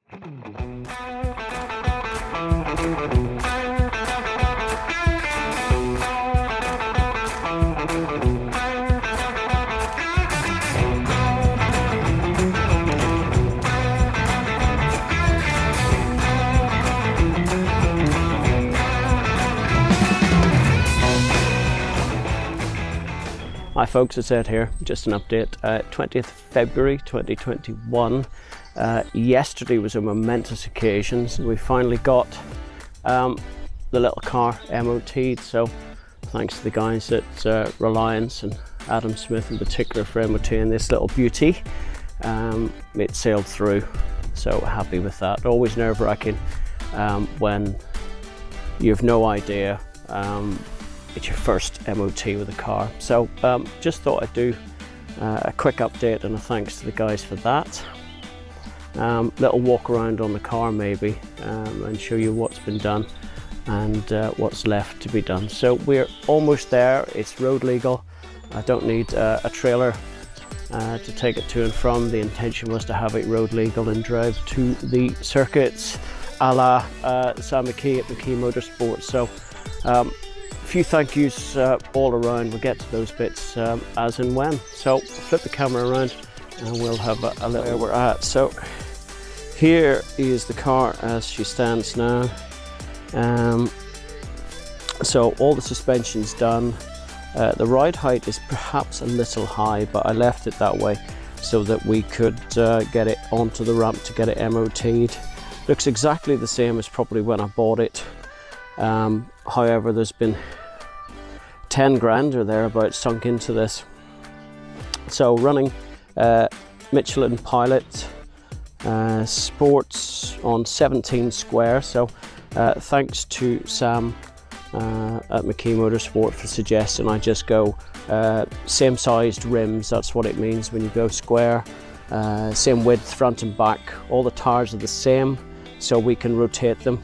Hi folks, it's Ed here. Just an update. 20th February 2021. Yesterday was a momentous occasion. So we finally got the little car MOT'd. So thanks to the guys at Reliance and Adam Smith in particular for MOTing this little beauty. It sailed through, so happy with that. Always nerve-wracking when you have no idea it's your first MOT with a car. So just thought I'd do a quick update and a thanks to the guys for that. Little walk around on the car maybe and show you what's been done and what's left to be done. So we're almost there. It's road legal. I don't need a trailer to take it to and from. The intention was to have it road legal and drive to the circuits a la Sam McKee at McKee Motorsport. So a few thank yous all around. We'll get to those bits as and when. So flip the camera around and we'll have a look where we're at. So here is the car as she stands now. So all the suspension's done. The ride height is perhaps a little high, but I left it that way so that we could get it onto the ramp to get it MOT'd. Looks exactly the same as probably when I bought it. However, there's been 10 grand or thereabouts sunk into this. So running Michelin Pilot Sports on 17 square. So thanks to Sam at McKee Motorsport for suggesting I just go same sized rims. That's what it means when you go square. Same width front and back. All the tires are the same, so we can rotate them,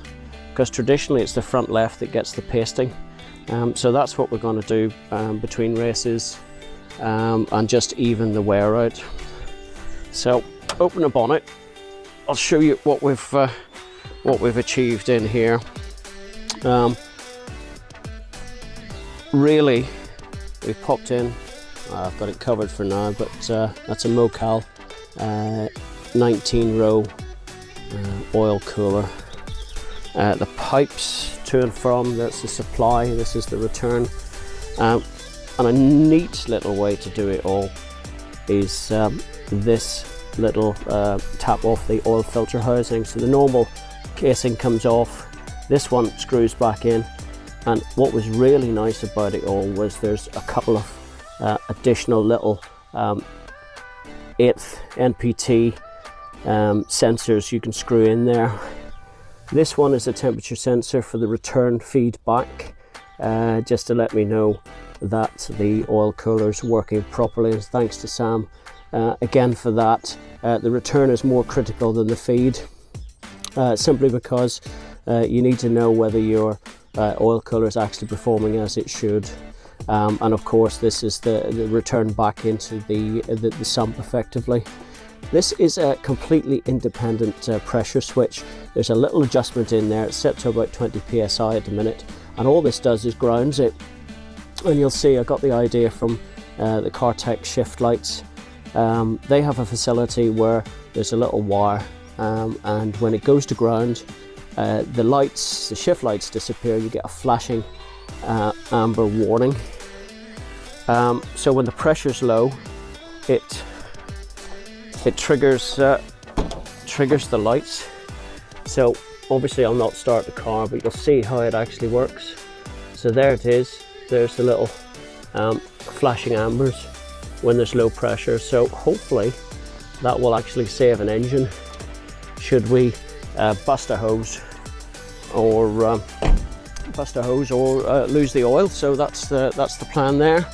because traditionally it's the front left that gets the pasting. So that's what we're going to do between races and just even the wear out. So open the bonnet. I'll show you what we've achieved in here. Really, we popped in. I've got it covered for now, but that's a Mocal 19 row oil cooler. The pipes to and from, that's the supply, this is the return. And a neat little way to do it all is this little tap off the oil filter housing. So the normal casing comes off, this one screws back in, and what was really nice about it all was there's a couple of additional little 8th NPT sensors you can screw in there. This one is a temperature sensor for the return feedback, just to let me know that the oil cooler is working properly, and thanks to Sam again for that. The return is more critical than the feed, simply because you need to know whether your oil cooler is actually performing as it should. And of course this is the return back into the sump effectively. This is a completely independent pressure switch. There's a little adjustment in there. It's set to about 20 psi at the minute, and all this does is grounds it. And you'll see I got the idea from the CarTech shift lights. They have a facility where there's a little wire, and when it goes to ground, the shift lights disappear. You get a flashing amber warning. So when the pressure's low, it triggers the lights. So obviously I'll not start the car, but you'll see how it actually works. So there it is. There's the little flashing ambers when there's low pressure. So hopefully that will actually save an engine should we bust a hose or lose the oil. So that's the plan there.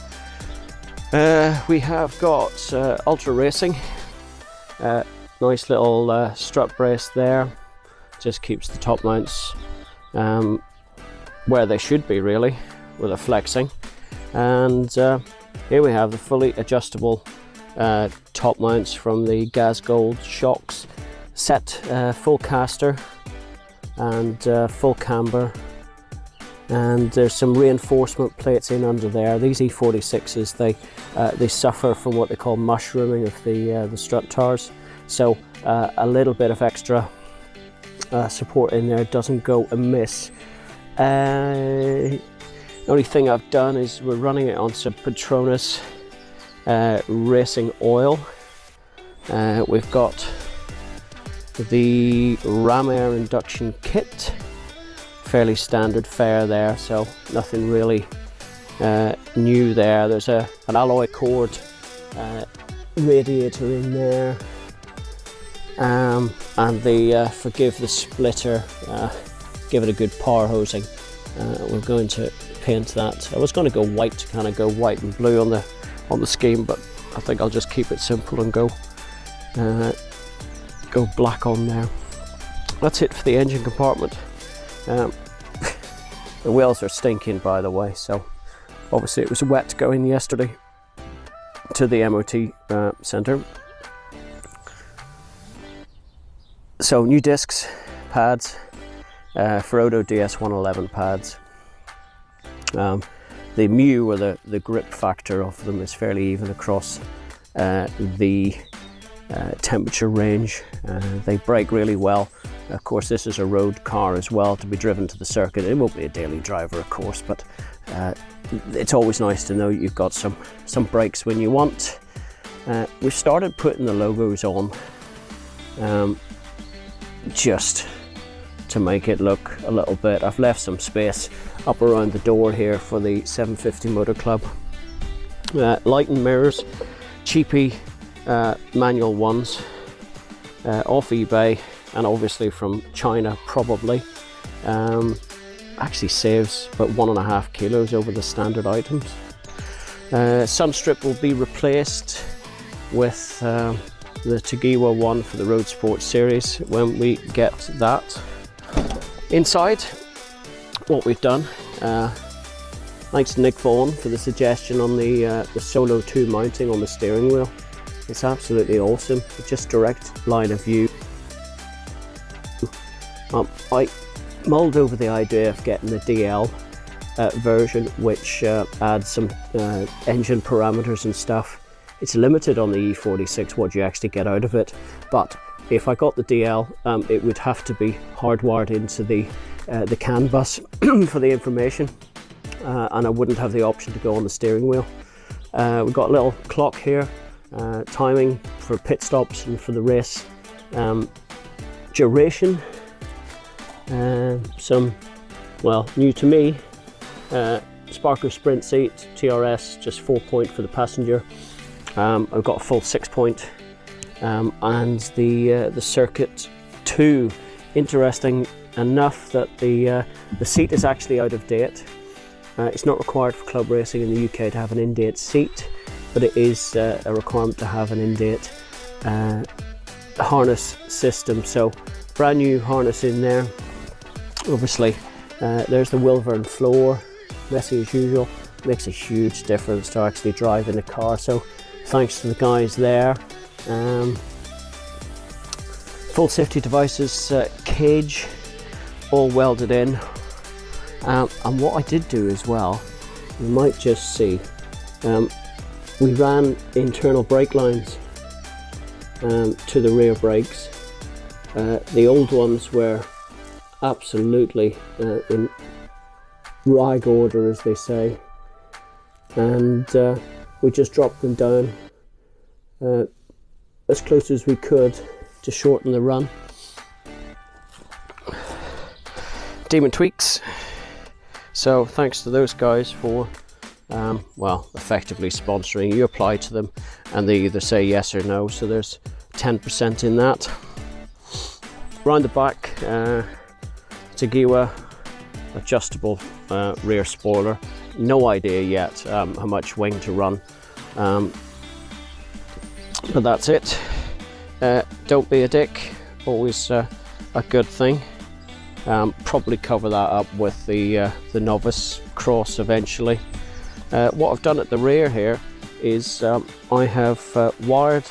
We have got Ultra Racing. Nice little strut brace there, just keeps the top mounts where they should be really, with a flexing. And here we have the fully adjustable top mounts from the Gas Gold shocks. set full caster and full camber, and there's some reinforcement plates in under there. These E46s, they suffer from what they call mushrooming of the strut towers, so a little bit of extra support in there doesn't go amiss. The only thing I've done is we're running it on some Petronas racing oil. We've got the ram air induction kit, fairly standard fare there, so nothing really new there. There's an alloy cord radiator in there, and the forgive the splitter, give it a good power hosing. We're going to paint that. I was going to go white to kind of go white and blue on the scheme, but I think I'll just keep it simple and go black on there. That's it for the engine compartment. The wheels are stinking, by the way, so obviously it was wet going yesterday to the MOT centre. So new discs, pads, Aero DS111 pads. The mu, or the grip factor of them, is fairly even across the temperature range. They brake really well. Of course, this is a road car as well, to be driven to the circuit. It won't be a daily driver, of course, but it's always nice to know you've got some brakes when you want. We've started putting the logos on just to make it look a little bit. I've left some space up around the door here for the 750 Motor Club. Light and mirrors, cheapy manual ones, off eBay, and obviously from China probably. Actually saves about 1.5 kilos over the standard items. Sun strip will be replaced with the Tagiwa one for the Road Sport series when we get that. Inside, what we've done, thanks to Nick Vaughan for the suggestion on the Solo 2 mounting on the steering wheel. It's absolutely awesome, just direct line of view. I mulled over the idea of getting the DL version, which adds some engine parameters and stuff. It's limited on the E46 what you actually get out of it, but if I got the DL, it would have to be hardwired into the CAN bus for the information, and I wouldn't have the option to go on the steering wheel. We've got a little clock here, timing for pit stops and for the race, duration, some, well, new to me, Sparker Sprint seat, TRS, just 4-point for the passenger. I've got a full 6-point. And the Circuit 2, interesting enough that the seat is actually out of date. It's not required for club racing in the UK to have an in-date seat, but it is a requirement to have an in-date harness system. So brand new harness in there. Obviously there's the Wilvern floor, messy as usual. Makes a huge difference to actually driving the car, so thanks to the guys there. Full safety devices cage, all welded in, and what I did do as well, you might just see, we ran internal brake lines to the rear brakes. The old ones were absolutely in rag order, as they say, and we just dropped them down as close as we could to shorten the run. Demon tweaks. So thanks to those guys for well, effectively sponsoring. You apply to them and they either say yes or no, so there's 10% in that. Round the back, Tagiwa adjustable rear spoiler. No idea yet how much wing to run, but that's it. Don't be a dick, always a good thing. Probably cover that up with the novice cross eventually. What I've done at the rear here is I have wired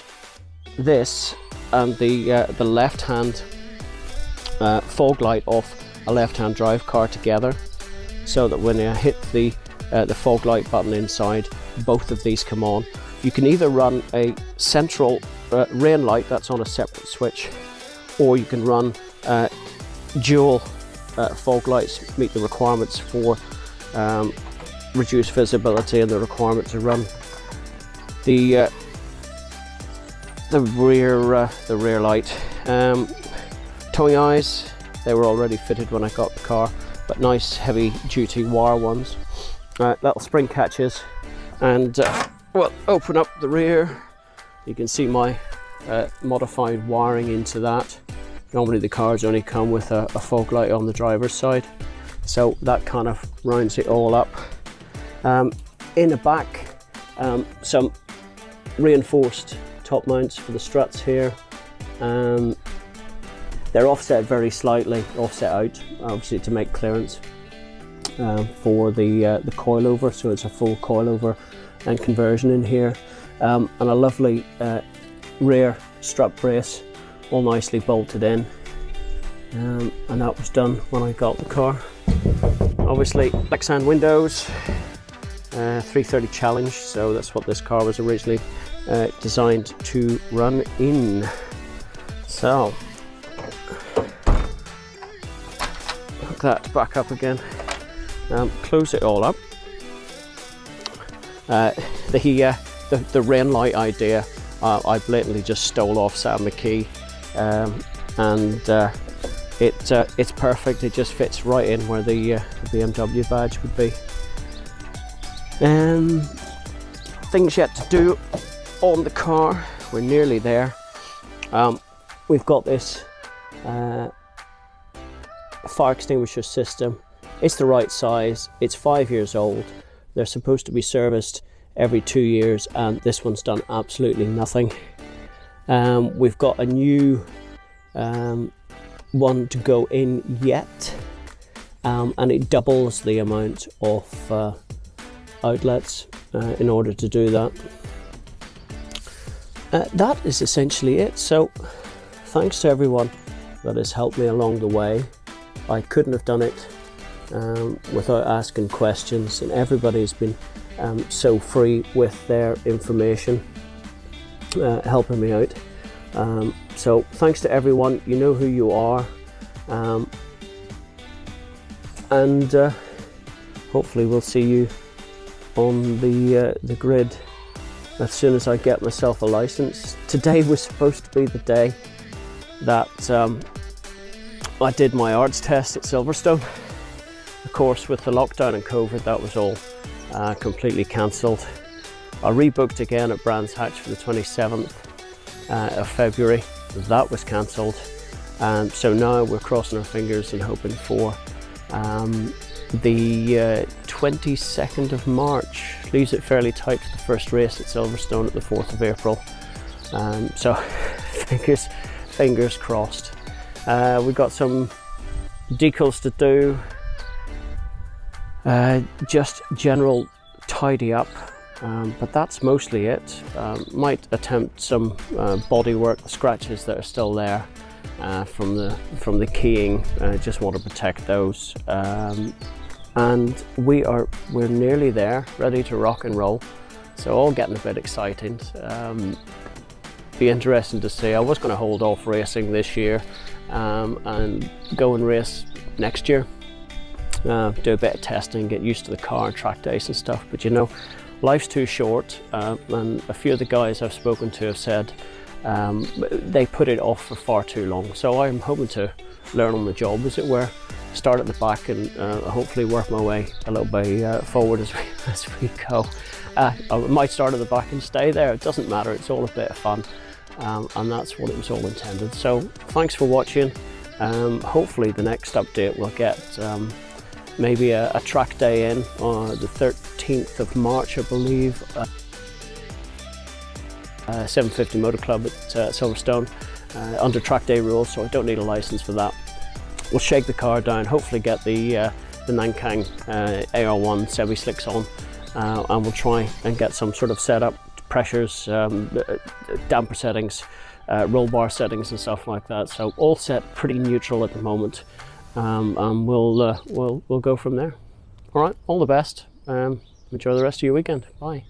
this and the left hand fog light off a left hand drive car together, so that when you hit the fog light button inside, both of these come on. You can either run a central rain light that's on a separate switch, or you can run dual fog lights, meet the requirements for reduced visibility and the requirement to run the rear light. Towing eyes, they were already fitted when I got the car, but nice heavy duty wire ones. Little spring catches, and we'll open up the rear. You can see my modified wiring into that. Normally the cars only come with a fog light on the driver's side, so that kind of rounds it all up. In the back, some reinforced top mounts for the struts here. They're offset very slightly, offset out obviously to make clearance for the coilover, so it's a full coilover and conversion in here, and a lovely rear strut brace, all nicely bolted in, and that was done when I got the car. Obviously Lexan windows, 330 Challenge, so that's what this car was originally designed to run in. So hook that back up again, close it all up. The rain light idea, I blatantly just stole off Sam McKee, and it's perfect. It just fits right in where the BMW badge would be. Things yet to do on the car. We're nearly there. We've got this fire extinguisher system. It's the right size. It's 5 years old. They're supposed to be serviced every 2 years, and this one's done absolutely nothing. We've got a new one to go in yet, and it doubles the amount of outlets in order to do that. That is essentially it. So thanks to everyone that has helped me along the way. I couldn't have done it without asking questions, and everybody's been so free with their information, helping me out. So thanks to everyone. You know who you are, and hopefully we'll see you on the grid as soon as I get myself a license. Today was supposed to be the day that I did my arts test at Silverstone. Of course, with the lockdown and COVID, that was all completely cancelled. I rebooked again at Brands Hatch for the 27th of February. That was cancelled. So now we're crossing our fingers and hoping for the 22nd of March. Leaves it fairly tight for the first race at Silverstone at the 4th of April. So fingers crossed. We've got some decals to do, just general tidy up, but that's mostly it. Might attempt some body work, the scratches that are still there from the keying. Just want to protect those, and we're nearly there, ready to rock and roll. So all getting a bit exciting. Be interesting to see. I was going to hold off racing this year and go and race next year, do a bit of testing, get used to the car and track days and stuff, but you know, life's too short, and a few of the guys I've spoken to have said they put it off for far too long. So I'm hoping to learn on the job, as it were, start at the back and hopefully work my way a little bit forward as we go. I might start at the back and stay there, it doesn't matter, it's all a bit of fun. And that's what it was all intended. So thanks for watching. Hopefully the next update we'll get maybe a track day in on the 13th of March, I believe. 750 Motor Club at Silverstone, under track day rules, so I don't need a license for that. We'll shake the car down, hopefully get the Nankang AR1 semi slicks on, and we'll try and get some sort of setup pressures, damper settings, roll bar settings and stuff like that. So all set pretty neutral at the moment, and we'll go from there. All right, all the best. Enjoy the rest of your weekend. Bye.